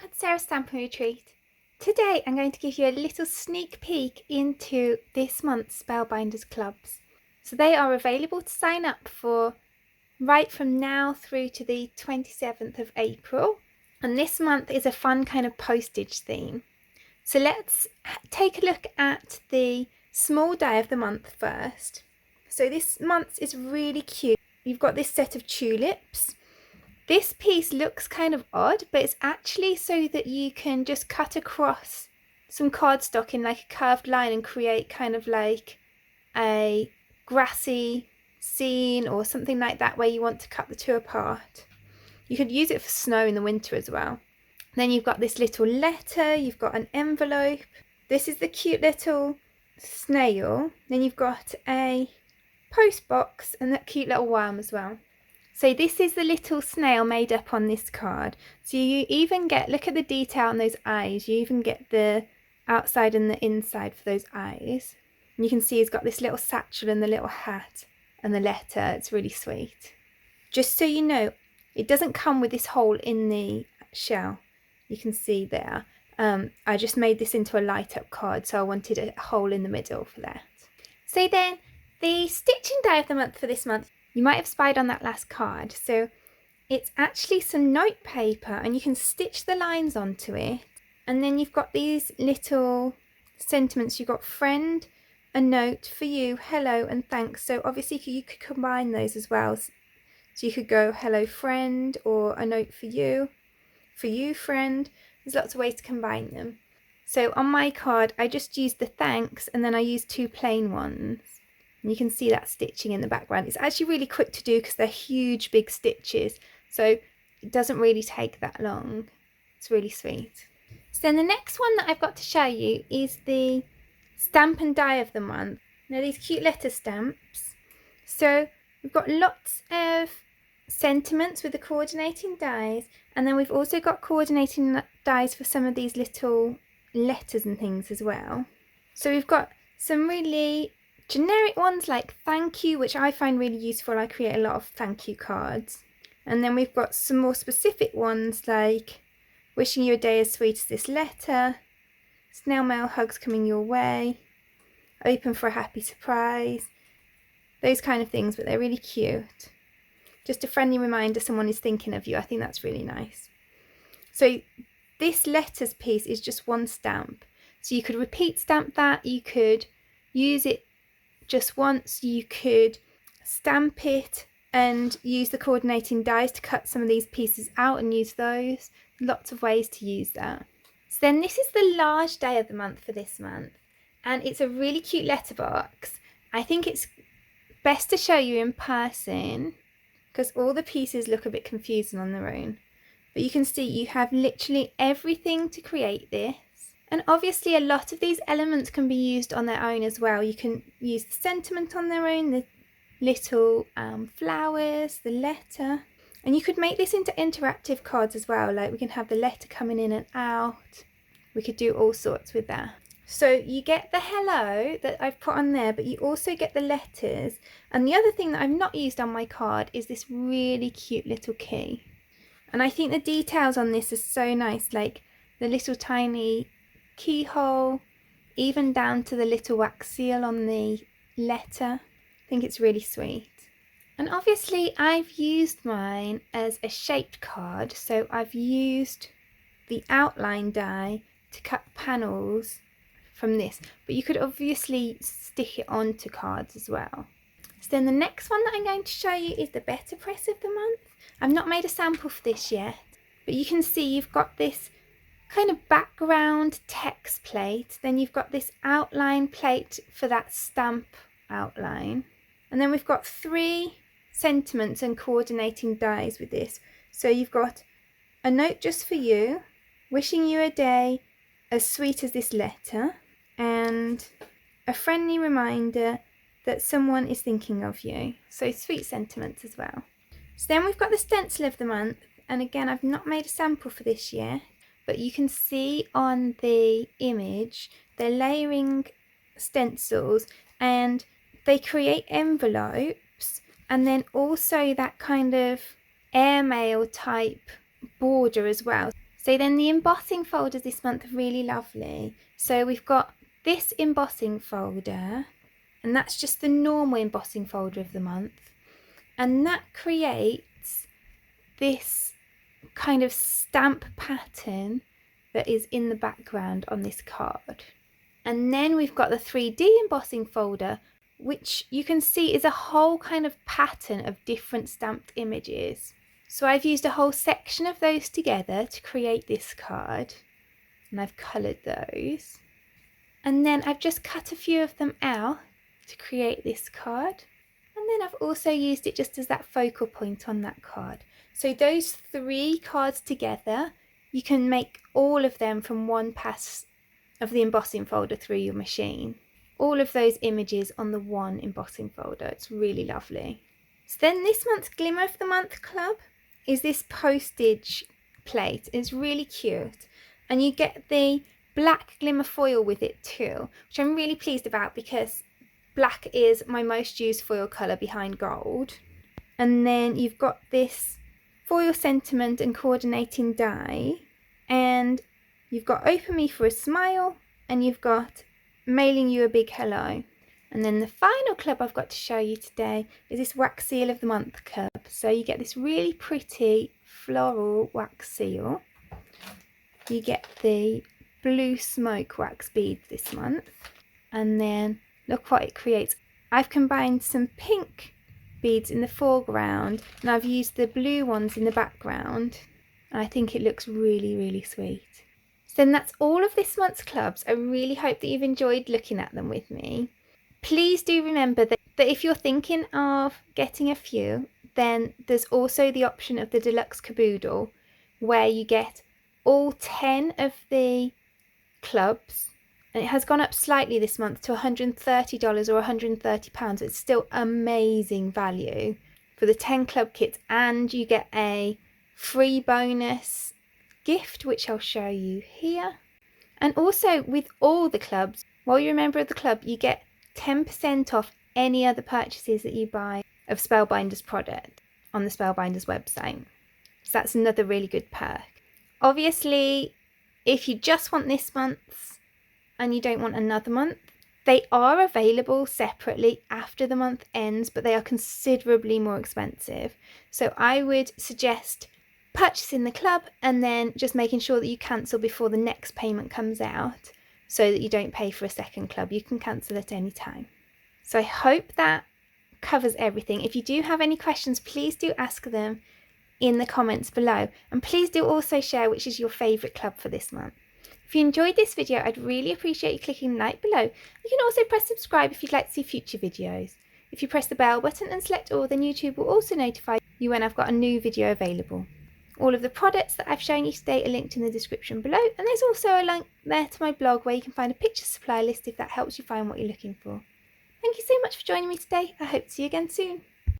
welcome to Sarah's Stamping Retreat. Today I'm going to give you a little sneak peek into this month's Spellbinders clubs. So they are available to sign up for right from now through to the 27th of April. And this month is a fun kind of postage theme. So let's take a look at the small die of the month first. So this month is really cute. You've got this set of tulips. This piece looks kind of odd, but it's actually so that you can just cut across some cardstock in like a curved line and create kind of like a grassy scene or something like that where you want to cut the two apart. You could use it for snow in the winter as well. Then you've got this little letter, you've got an envelope. This is the cute little snail. Then you've got a post box and that cute little worm as well. So this is the little snail made up on this card. So you even get, look at the detail on those eyes, you even get the outside and the inside for those eyes. And you can see he's got this little satchel and the little hat and the letter. It's really sweet. Just so you know, it doesn't come with this hole in the shell. You can see there. I just made this into a light up card, so I wanted a hole in the middle for that. So then, the stitching die of the month for this month, you might have spied on that last card. So it's actually some note paper and you can stitch the lines onto it. And then you've got these little sentiments. You've got friend, a note for you, hello and thanks. So obviously you could combine those as well. So you could go hello friend or a note for you friend. There's lots of ways to combine them. So on my card I just used the thanks and then I used two plain ones. And you can see that stitching in the background. It's actually really quick to do because they're huge big stitches, so it doesn't really take that long. It's really sweet. So then the next one that I've got to show you is the stamp and die of the month. Now these cute letter stamps. So we've got lots of sentiments with the coordinating dies, and then we've also got coordinating dies for some of these little letters and things as well. So we've got some really generic ones like thank you, which I find really useful. I create a lot of thank you cards. And then we've got some more specific ones like wishing you a day as sweet as this letter, snail mail hugs coming your way, open for a happy surprise, those kind of things, but they're really cute. Just a friendly reminder someone is thinking of you. I think that's really nice. So this letters piece is just one stamp. So you could repeat stamp that, you could use it just once, you could stamp it and use the coordinating dies to cut some of these pieces out and use those. Lots of ways to use that. So then this is the large day of the month for this month, and it's a really cute letterbox. I think it's best to show you in person because all the pieces look a bit confusing on their own. But you can see you have literally everything to create this. And obviously a lot of these elements can be used on their own as well. You can use the sentiment on their own, the little flowers, the letter. And you could make this into interactive cards as well. Like we can have the letter coming in and out. We could do all sorts with that. So you get the hello that I've put on there, but you also get the letters. And the other thing that I've not used on my card is this really cute little key. And I think the details on this are so nice, like the little tiny keyhole, even down to the little wax seal on the letter. I think it's really sweet. And obviously I've used mine as a shaped card, so I've used the outline die to cut panels from this, but you could obviously stick it onto cards as well. So then the next one that I'm going to show you is the better press of the month. I've not made a sample for this yet, but you can see you've got this kind of background text plate, then you've got this outline plate for that stamp outline, and then we've got three sentiments and coordinating dies with this. So you've got a note just for you, wishing you a day as sweet as this letter, and a friendly reminder that someone is thinking of you. So sweet sentiments as well. So then we've got the stencil of the month, and again I've not made a sample for this yet, but you can see on the image they're layering stencils and they create envelopes, and then also that kind of airmail type border as well. So then the embossing folders this month are really lovely. So we've got this embossing folder, and that's just the normal embossing folder of the month. And that creates this kind of stamp pattern that is in the background on this card. And then we've got the 3D embossing folder, which you can see is a whole kind of pattern of different stamped images. So I've used a whole section of those together to create this card, and I've coloured those. And then I've just cut a few of them out to create this card. And then I've also used it just as that focal point on that card. So those 3 cards together, you can make all of them from one pass of the embossing folder through your machine. All of those images on the one embossing folder. It's really lovely. So then this month's Glimmer of the Month Club is this postage plate. It's really cute. And you get the black glimmer foil with it too, which I'm really pleased about because black is my most used foil colour behind gold. And then you've got this foil sentiment and coordinating die, and you've got Open Me for a Smile, and you've got Mailing You a Big Hello. And then the final club I've got to show you today is this Wax Seal of the Month club. So you get this really pretty floral wax seal. You get the blue smoke wax beads this month, and then look what it creates. I've combined some pink beads in the foreground and I've used the blue ones in the background. I think it looks really, really sweet. So then that's all of this month's clubs. I really hope that you've enjoyed looking at them with me. Please do remember that if you're thinking of getting a few, then there's also the option of the deluxe caboodle, where you get all 10 of the clubs, and it has gone up slightly this month to $130 or £130. It's still amazing value for the 10 club kits, and you get a free bonus gift, which I'll show you here. And also with all the clubs, while you're a member of the club, you get 10% off any other purchases that you buy of Spellbinders product on the Spellbinders website. So that's another really good perk. Obviously, if you just want this month's and you don't want another month, they are available separately after the month ends, but they are considerably more expensive. So I would suggest purchasing the club and then just making sure that you cancel before the next payment comes out, so that you don't pay for a second club. You can cancel at any time. So I hope that covers everything. If you do have any questions, please do ask them in the comments below, and please do also share which is your favourite club for this month. If you enjoyed this video, I'd really appreciate you clicking like below. You can also press subscribe if you'd like to see future videos. If you press the bell button and select all, then YouTube will also notify you when I've got a new video available. All of the products that I've shown you today are linked in the description below, and there's also a link there to my blog where you can find a picture supply list if that helps you find what you're looking for. Thank you so much for joining me today. I hope to see you again soon.